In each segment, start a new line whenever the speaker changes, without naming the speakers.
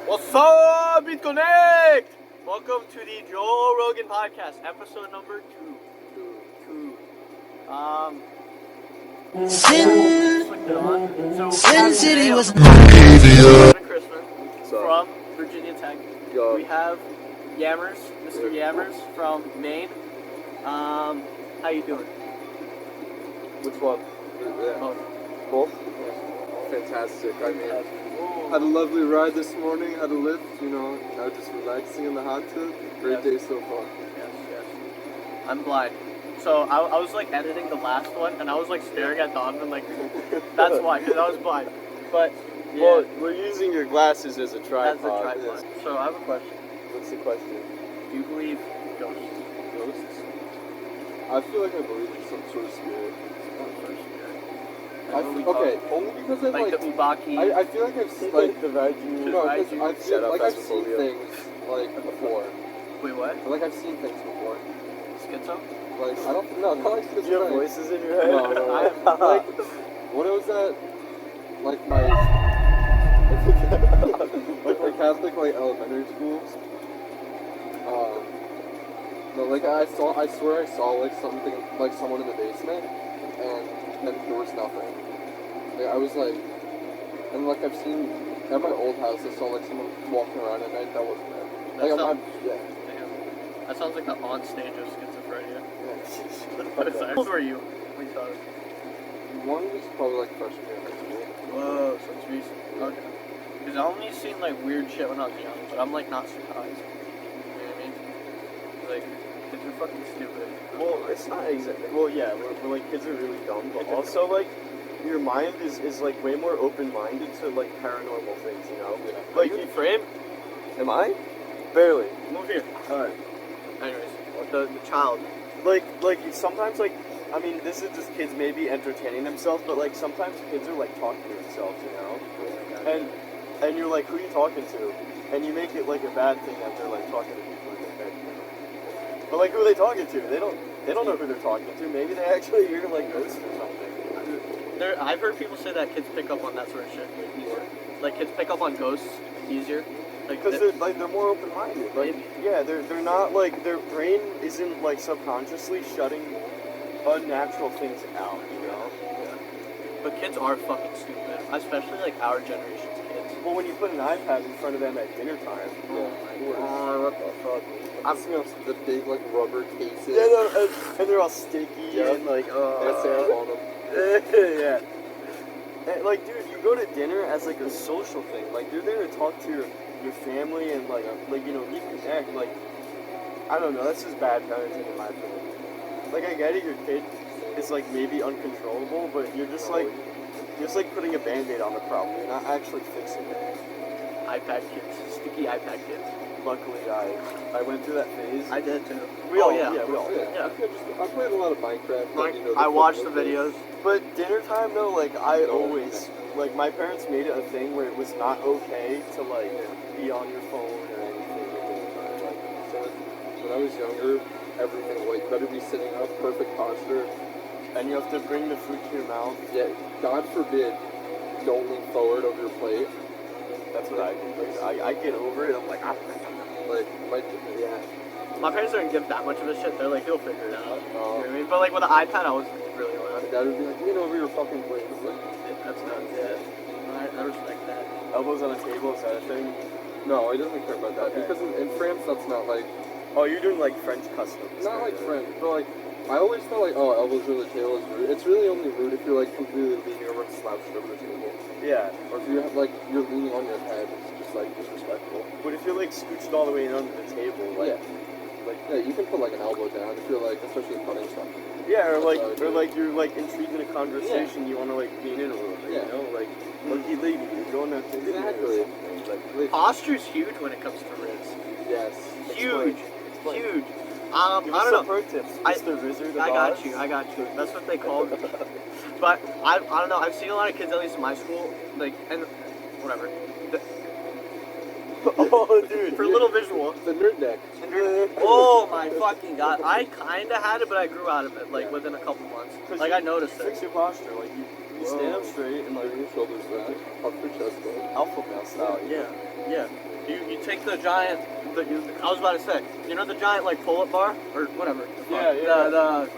What's up, BitConnect? Welcome to the Joe Rogan Podcast, episode number 2.
Sin City was
Christmas from Virginia Tech.
Yo.
We have Yammers, Mr. Yammers from Maine. How you doing?
Which one?
Both.
Both? Fantastic. I mean, had a lovely ride this morning, had a lift, now just relaxing in the hot tub. Great day so far.
Yes. I'm blind. So I was like editing the last one and I was like staring at Donovan like, that's why, because I was blind. But, yeah.
Well, we're using your glasses as a tripod.
That's a tripod.
Yes.
So I have a question.
What's the question?
Do you believe ghosts?
I feel like I believe in some sort of spirit. Only because I've
like the Ubaki.
I feel like I've seen like the Raiju. No, because I feel like I've seen things like before.
Wait, what?
Like I've seen things before.
Schizo?
Like I don't know, not like schizo.
You have voices in your head?
No. Like what was that? Like my Catholic elementary school. No, like I swear I saw like something, like someone in the basement, and then there was nothing. Like I was like, and like I've seen at my old house, I saw like someone walking around at night. That wasn't there. Like
That sounds like the on stage of schizophrenia.
Yeah.
How old were you when you saw it?
One was probably like freshman year in high school.
Whoa, so it's recent. Okay. Because I only seen like weird shit when I was young, but I'm like not surprised. You know what I mean? Like, kids are fucking stupid.
Well, it's not exactly. Well, yeah, we're like kids are really dumb, but also like your mind is like way more open-minded to like paranormal things,
Yeah.
Like
you frame?
Am I? Barely.
Move here.
All right.
Anyways, the child.
Like sometimes like I mean this is just kids maybe entertaining themselves, but like sometimes kids are like talking to themselves, and you're like, who are you talking to? And you make it like a bad thing that they're like talking to people in their bed. But like, who are they talking to? They don't know who they're talking to. Maybe they actually hear like ghosts or something.
I've heard people say that kids pick up on that sort of shit easier. Like kids pick up on ghosts easier.
Because they're more open-minded. Like yeah, they're not like their brain isn't like subconsciously shutting unnatural things out.
Yeah. But kids are fucking stupid, especially like our generation's kids.
Well, when you put an iPad in front of them at dinner time.
What the fuck? I'm seeing the big like rubber cases.
Yeah, and they're all sticky and like
That's on them.
yeah. And, like, dude, you go to dinner as like a social thing. Like, you're there to talk to your family and like reconnect. Like, I don't know. That's just bad parenting in my opinion. Like, I get it. Your kid is like maybe uncontrollable, but you're just like putting a band-aid on the problem. You're not actually fixing it.
iPad kids, sticky iPad kids.
Luckily, I went through that phase.
I did too.
We all
yeah.
we all did.
Yeah.
I played a lot of Minecraft.
Like, I watched the videos.
But dinner time though, like I always like my parents made it a thing where it was not okay to like be on your phone or anything at dinner time. Like
So when I was younger, everything like better be sitting up, perfect posture.
and you have to bring the food to your mouth.
Yeah, God forbid, don't lean forward over your plate.
That's what I do. Like, I get over it. I'm like,
My parents didn't give that much of a shit. They're like, he'll figure it out. You know what I mean? But like with the iPad, I was really loud.
My dad would be like, lean over your fucking plate.
That's nuts. Yeah. I respect that.
elbows on a table, is that a thing?
No, he doesn't care about that.
Okay.
Because in France, that's not like...
Oh, you're doing like French customs.
Not like French, but like... I always felt like, oh, elbows over the table is rude. It's really only rude if you're like completely leaning over and slouched over the table.
Yeah.
Or if you have like, you're leaning on your head, it's just like disrespectful.
But if you're like scooched all the way in under the table, like...
Yeah, you can put like an elbow down if you're like, especially cutting stuff.
Yeah, or like you're like intrigued in a conversation, you want to like lean in a little bit,
Yeah.
you know? Like, lucky lady, you're going out to dinner or
Exactly.
something. Like,
Posture's huge when it comes to ribs.
Yes.
Huge.
Explain.
Huge.
Give
I
us
don't
some
know.
pro tips, Mr. Wizard of
I
Oz.
got you. That's what they call me. But I don't know. I've seen a lot of kids, at least in my school, like, and whatever.
Oh, dude.
For a little visual.
The nerd neck.
Oh my fucking god. I kinda had it, but I grew out of it, like, within a couple months. Like, I noticed
Fix
it.
your posture, like, you you stand up straight and like
Bring your shoulders back, puff your chest up.
alpha male style.
Yeah, yeah. You take the giant. I was about to say, you know the giant like pull-up bar or whatever. The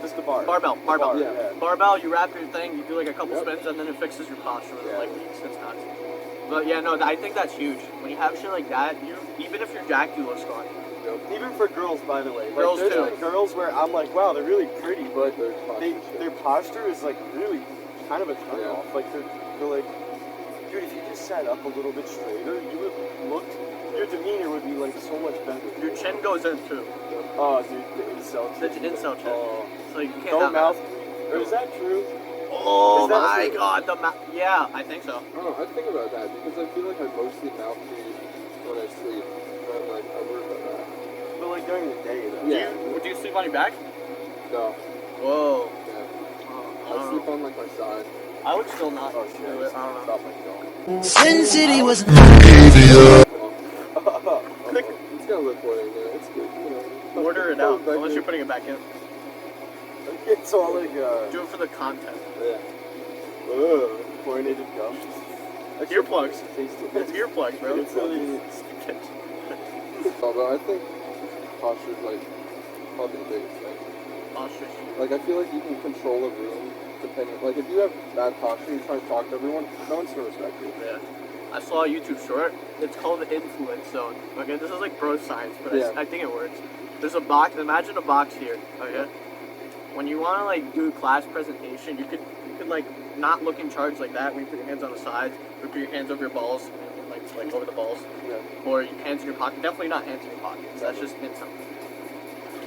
Just the bar.
barbell.
Yeah.
Barbell. You wrap your thing. You do like a couple
Yep.
spins, and then it fixes your posture within
Yeah.
like weeks. It's nuts. But yeah, no, I think that's huge. When you have shit like that, even if you're jacked, you look strong.
Even for girls, by the way. Like,
Girls,
there's
too.
like girls where I'm like, wow, they're really pretty, but
Their
their posture is like really kind of a turn
Yeah.
off. Like they're like, dude, if you just sat up a little bit straighter, you would look. Your demeanor would be like so much better.
Your chin goes in too.
Oh, dude, the incel
The
chin.
incel chin.
Oh,
So you can't
don't
have
mouth.
that.
Or is that true?
Oh
Is that
my
true?
god, the mouth. Yeah, I think so.
I don't know, I think about that because I feel like I mostly mouth breathe when I sleep. But like, I worry about that.
But like during the day, though.
Yeah.
Do you sleep on your back?
No.
Whoa.
Yeah. I sleep on like my side.
I would still not
Oh shit!
do it. I don't know.
Stop my jaw.
Sin City was
It's got lip oil in there. It's good. You know.
Order it
Throw
out,
back
unless
in.
you're putting it back in.
It's all like
Do it for the content.
Yeah.
chlorinated gum.
Earplugs.
Tasty.
It's earplugs, bro.
It's really
Oh, but I think posture is like probably the biggest thing.
Posture.
Like I feel like you can control a room depending. Like if you have bad posture, you're trying to talk to everyone. No one's gonna respect you.
Yeah. I saw a YouTube short. It's called the influence zone. Okay, this is like bro science, but
Yeah.
I think it works. There's a box. Imagine a box here. Okay. When you want to like do a class presentation, you could like not look in charge like that. When you put your hands on the sides, or put your hands over your balls, like over the balls,
Yeah.
or your hands in your pocket. Definitely not hands in your pockets. That's just insane.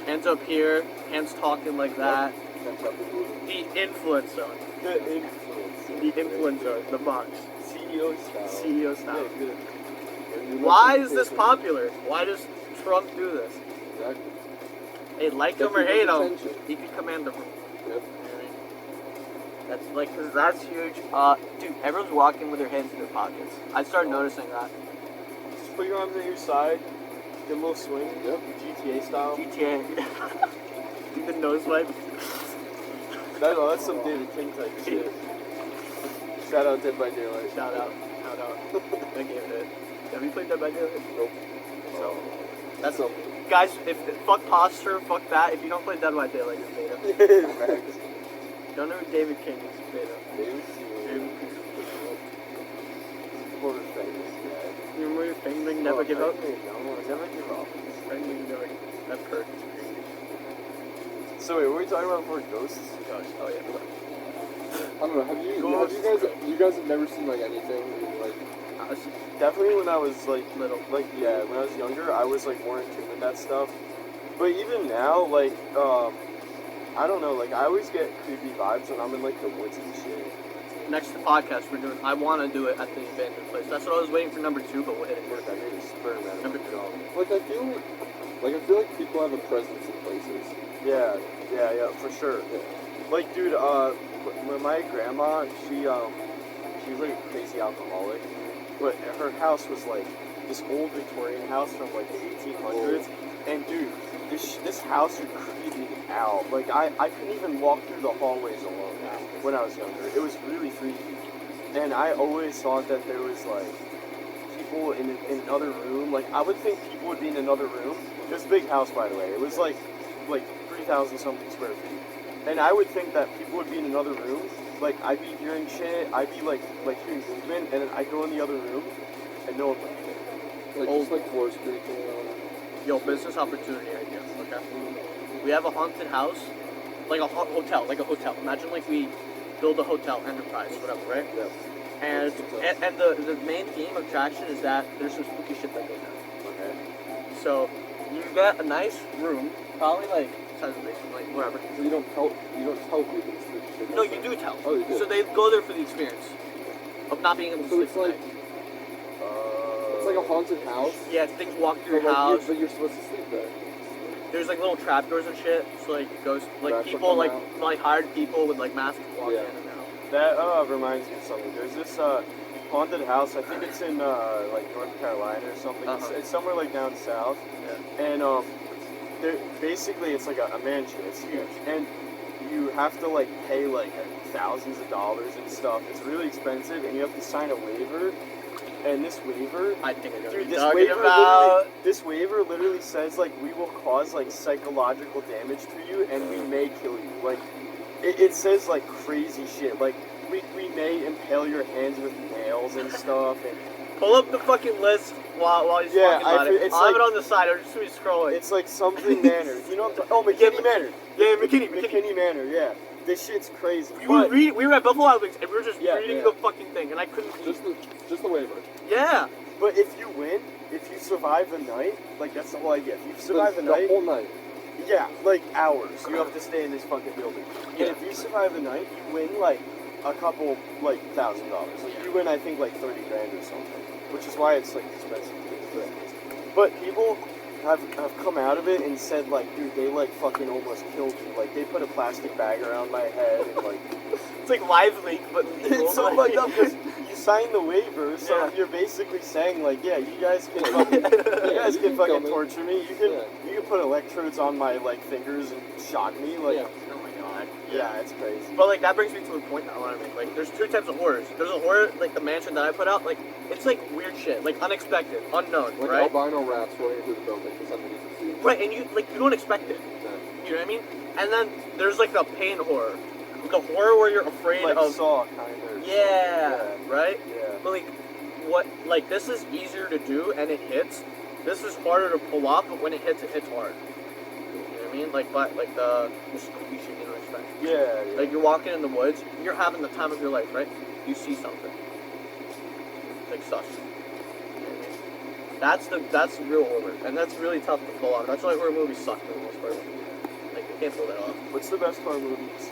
Hands up here, hands talking like that.
Can't tell people.
The influence zone.
The influence.
The influence zone. The box.
CEO style.
CEO style.
Yeah, good.
Why is this popular? Why does Trump do this?
Exactly.
Hey, like
Get
him or hate him,
people's attention.
he can command the room.
Yep.
That's like, cause that's huge. Dude, everyone's walking with their hands in their pockets. I started noticing that.
Just put your arms at your side. Get a little swing.
Yep.
GTA style.
GTA. Do the nose wipe.
That's some David King type shit. Shout out Dead by Daylight.
Shout out. I gave it. Have you played Dead by Daylight?
Nope.
So, that's
So,
guys. If fuck posture, fuck that. If you don't play Dead by Daylight, you're beta.
Facts.
Don't know who David King is. Beta.
David
David King.
What a famous guy.
You remember Bang Bang Never Give Up?
Never give up.
Bang Bang Never. That perk.
So wait, what were we talking about before ghosts?
Oh yeah.
I don't know. Have you guys have never seen like anything like
I was
Definitely when I was like
little.
when I was younger, I was like more in tune with that stuff. But even now, like, I don't know, like I always get creepy vibes when I'm in like the woods and shit.
Next podcast we're doing. I want to do it at the abandoned place. That's what I was waiting for number 2, but we'll hit it
Work,
first.
I made a sperm out of
Number
it.
2.
like I feel like people have a presence in places.
Yeah, for sure.
Yeah.
Like, dude, when my grandma, she was like a crazy alcoholic, but her house was like this old Victorian house from like the 1800s, and dude, this house would creep me out. Like, I couldn't even walk through the hallways alone when I was younger. It was really freaky, and I always thought that there was like people in another room. Like, I would think people would be in another room. It was a big house, by the way. It was like 3,000 something square feet. And I would think that people would be in another room. Like, I'd be hearing shit, I'd be like hearing movement, and then I'd go in the other room, and no one would be there.
Like just like floor creaking.
Yo, business opportunity idea. Okay. We have a haunted house, like a hotel, Imagine like we build a hotel, enterprise, whatever, right?
Yeah.
And the main theme attraction is that there's some spooky shit that goes on.
Okay.
So you get a nice room, probably like size of basement, like whatever.
So you don't tell people this shit.
No, you do tell.
Oh, you do.
So they go there for the experience of not being able to
So
sleep.
it's like
at night.
it's like a haunted house.
Yeah, things walk through
But
your
like
house.
but you're supposed to sleep there.
There's like little trapdoors and shit. So like ghosts, like
Rats will
people,
come
like
out.
like hired people with like masks walk
Yeah.
in and out.
That reminds me of something. There's this haunted house. I think it's in like North Carolina or something. It's somewhere like down south.
Yeah.
And basically it's like a mansion. It's huge. And you have to like pay like thousands of dollars and stuff. It's really expensive, and you have to sign a waiver. And this waiver,
I think I know what
dude,
you're talking about.
this waiver literally says like we will cause like psychological damage to you, and we may kill you. Like, it says like crazy shit. Like we may impale your hands with nails and stuff. And
Pull up the fucking list while he's
Yeah,
talking about it.
it's
I'll have
like-
it on the side. I'll just be scrolling.
it's like something Manor. You know what I'm talking? Oh, McKinney Manor.
Yeah, McKinney.
McKinney Manor. Yeah, this shit's crazy.
We
But-
were at Buffalo Wild Wings and we were just
Yeah,
reading
yeah.
the fucking thing, and I couldn't.
Just the waiver.
Yeah.
But if you win, if you survive the night, like that's the whole idea. If you survive the
The
night,
whole night.
yeah, like hours, you have to stay in this fucking building.
Yeah.
And if you survive the night, you win like a couple, like $1,000. Like you win, I think, like 30 grand or something, which is why it's like expensive. But people have come out of it and said like, dude, they like fucking almost killed me. Like they put a plastic bag around my head and like.
It's like live leak, but legal.
It's so fucked up because you signed the waiver, so
Yeah.
you're basically saying like, yeah, you guys can fucking,
kill me.
torture me. You can put electrodes on my like fingers and shock me. Like,
Yeah.
Oh my god.
yeah, it's crazy.
But like that brings me to a point that I want to make. Like, there's two types of horrors. There's a horror like the mansion that I put out. Like, it's like weird shit, like unexpected, unknown,
Like
right?
albino rats running through the building for some reason.
Right, and you don't expect it. You know what I mean? And then there's like the pain horror, the horror where you're afraid
like
of.
Saw kind of.
Yeah. Right.
Yeah.
But like, what? Like this is easier to do and it hits. This is harder to pull off, but when it hits hard. You know what I mean? Like, but like the spooky shit you don't expect.
Yeah.
Like you're walking in the woods, you're having the time of your life, right? You see something. Like sus. You know what I mean? That's the real horror, and that's really tough to pull off. That's why horror movies suck for the most part. Like you can't pull that off.
What's the best horror movie you've seen?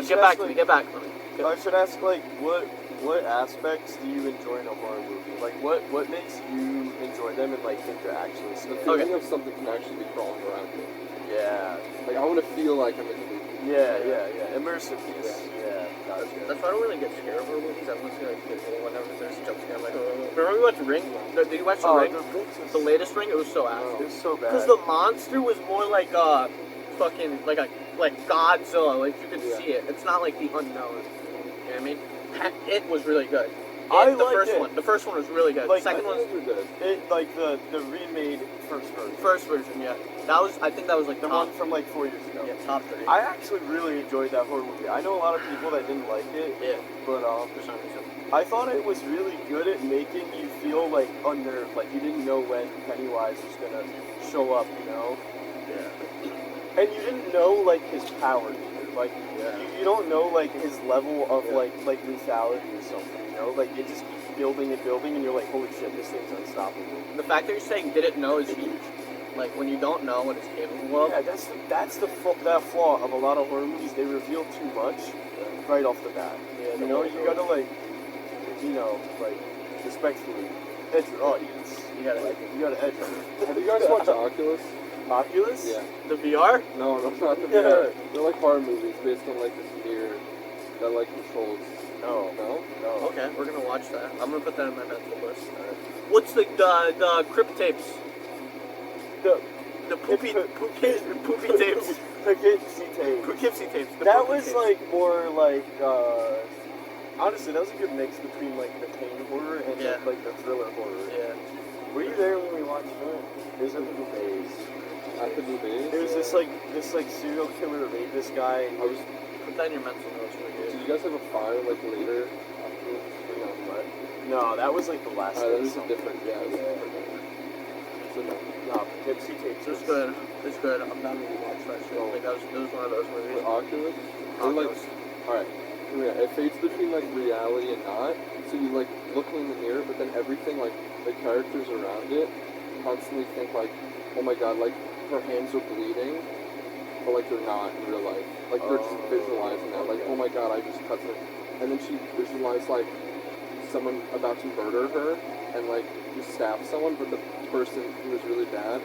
Get back to me. Get back to me.
I should ask like what aspects do you enjoy in a horror movie? Like what makes you enjoy them and like think they're actually
The
scary?
feeling of something can actually be crawling around me.
Yeah.
Like I want to feel like I'm in the movie.
Yeah. Immersiveness. Yeah. Gotcha.
That's why I don't really get scared of horror movies. I mostly like get whenever there's a jump scare. I'm like, remember we watched Ring? Did you watch the Ring? The latest Ring? It was so ass.
It's so bad.
Because the monster was more like fucking like Godzilla. Like you could
Yeah.
see it. It's not like the unknown. You know what I mean? It was really good.
I
The
liked
first
it.
one. The first one was really good.
Like,
The second
I
one
think those are good.
It like the remade first version.
yeah. I think that was like
The
top.
one from like 4 years ago.
Yeah, top 3.
I actually really enjoyed that horror movie. I know a lot of people that didn't like it,
Yeah,
but
for some reason.
I thought it was really good at making you feel like unnerved, like you didn't know when Pennywise was gonna show up, you know?
Yeah.
And you didn't know like his power either. Like
Yeah.
you don't know like his level of
Yeah.
like lethality or something, you know? Like it just keeps building and building and you're like, holy shit, this thing's unstoppable.
The fact that you're saying didn't know is huge. Like when you don't know what it's capable of.
Yeah, that's the flaw of a lot of horror movies. They reveal too much right off the bat.
Yeah,
You know, you gotta like, respectfully edge your audience.
You gotta
You gotta edge them.
Have you guys watched Oculus?
Oculus?
Yeah.
the VR.
No, not the
Yeah.
VR. They're like horror movies based on like this mirror that like controls.
No.
No?
No.
Okay, we're gonna watch that. I'm gonna put that in my mental list. What's the crypt tapes? The poopy tapes.
Poughkeepsie tape.
Poughkeepsie tapes. The
That
poopy
was
tapes.
like more like honestly, that was a good mix between like the pain horror and
Yeah.
like the thriller horror.
Yeah.
Were you there when we watched that? It was at the Bourbets.
At the movies?
There was this serial killer raped this guy. And
I was.
Put that in your mental notes really
Did
good.
you guys have a fire like later? Afterwards? Or no, what?
No, that was like the last.
That
day
was a
something.
different. Yeah, it was a different. So no.
No, Poughkeepsie tapes.
It's good. It's good. I'm not gonna watch that shit. Like that was one of those movies.
With Oculus? Or like,
Oculus.
alright. Yeah, it fades between like reality and not. So you like look in the mirror, but then everything like the characters around it constantly think like, oh my god, like her hands are bleeding, but like they're not in real life. Like they're just visualizing that. Like, oh my god, I just cut them. And then she visualized like someone about to murder her and like just stab someone, but the person who was really bad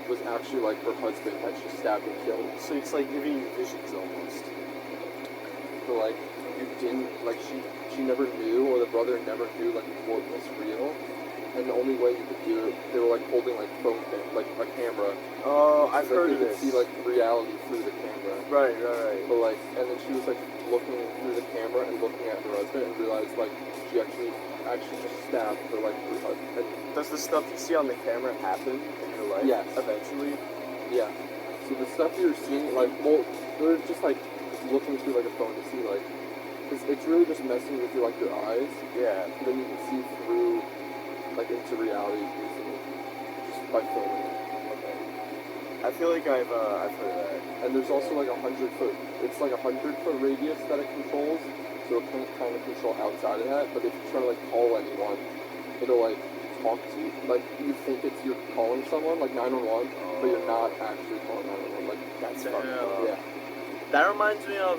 was actually like her husband that she stabbed and killed.
So it's like giving you visions almost.
So like you didn't like she never knew, or the brother never knew like what was real, and the only way you could do it, they were like holding like like a camera.
Oh, I've heard of
You could
this.
see like reality through the camera.
Right.
But like, and then she was like looking through the camera and looking at her husband and realized like she actually just stabbed her like her husband.
Does the stuff you see on the camera happen in your life?
Yes.
Eventually.
Yeah. So the stuff you're seeing, like, well, they're just like looking through like a phone to see like, cause it's really just messing with your like your eyes.
Yeah.
And then you can see through like into reality using it just by filming it.
Okay. I feel like I've heard of that.
And there's also like 100-foot. It's like 100-foot radius that it controls, so it can kind of control outside of that. But if you try to like call anyone, it'll like talk to you. Like you think you're calling someone, like 911, but you're not actually calling 911. Like
That's
Damn.
fucked up.
yeah,
That reminds me of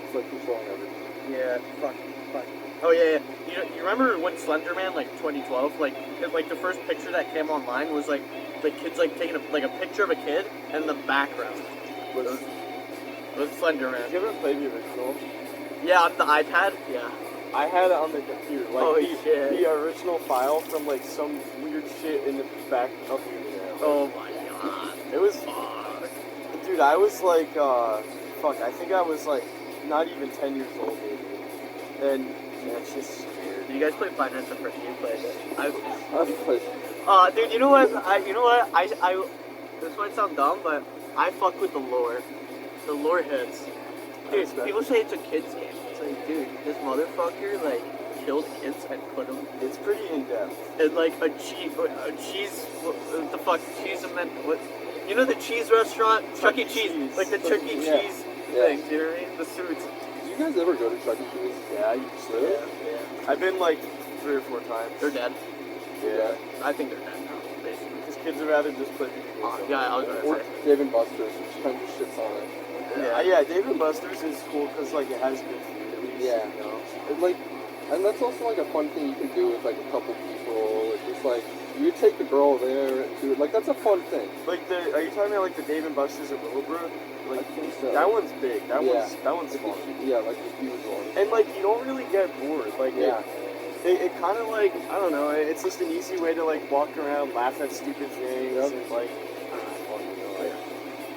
it's like controlling everything.
yeah, fuck. Oh yeah. You remember when Slender Man, like 2012, like the first picture that came online was like the kids like taking a picture of a kid and the background was Slender Man.
Did you ever play the original?
Yeah, on the iPad. Yeah.
I had it on the computer. Like
Holy shit.
the original file from like some weird shit in the back of the internet.
Oh my god.
It was,
Fuck.
dude. I was like, fuck. I think I was like not even 10 years old, maybe. And yeah, it's just weird.
Did you guys play Five Nights at Freddy's? You played it.
I've played.
Dude, you know what? I this might sound dumb, but I fuck with the lore. The lore hits. Dude, people say it's a kid's game. It's like, dude, this motherfucker like killed kids and put them
It's pretty in depth.
in like a cheese, what the fuck, cheese and then what? You know the cheese restaurant, Chuck E. Cheese, like the Chuck E.
Yeah.
Cheese
Yeah.
thing. Do you know what I mean? The suits.
Did you guys ever go to Chuck E. Cheese?
Yeah, I used to.
Really?
Yeah.
I've been like 3 or 4 times.
They're dead.
Yeah.
I think they're dead now, basically.
Because kids would rather just play video games.
Yeah, I was gonna
Or
say.
Dave and Buster's, which kind of shits on it.
Yeah, Dave & Buster's is cool because like it has good food at least.
Yeah.
You know?
And that's also like a fun thing you can do with like a couple people. It's just like you take the girl there and do it. Like that's a fun thing.
Like are you talking about like the Dave & Buster's at Willowbrook?
I
Like
think so.
that one's big. That
Yeah.
one's fun.
Yeah, like the huge one.
And like you don't really get bored. Like
Yeah.
it kind of like I don't know. It's just an easy way to like walk around, laugh at stupid things,
Yep.
and like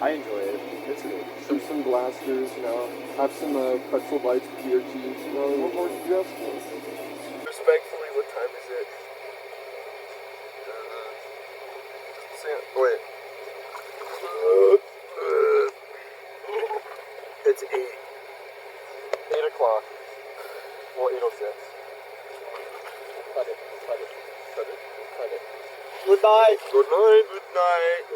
I enjoy it. It's good.
Shoot some blasters, you know. Have some pretzel bites with beer cheese. You know, what more did you have?
Respectfully, what time is it? Wait. It's 8. 8 o'clock. Well, 8:06. Cut it.
Good night.
Good night. Good night.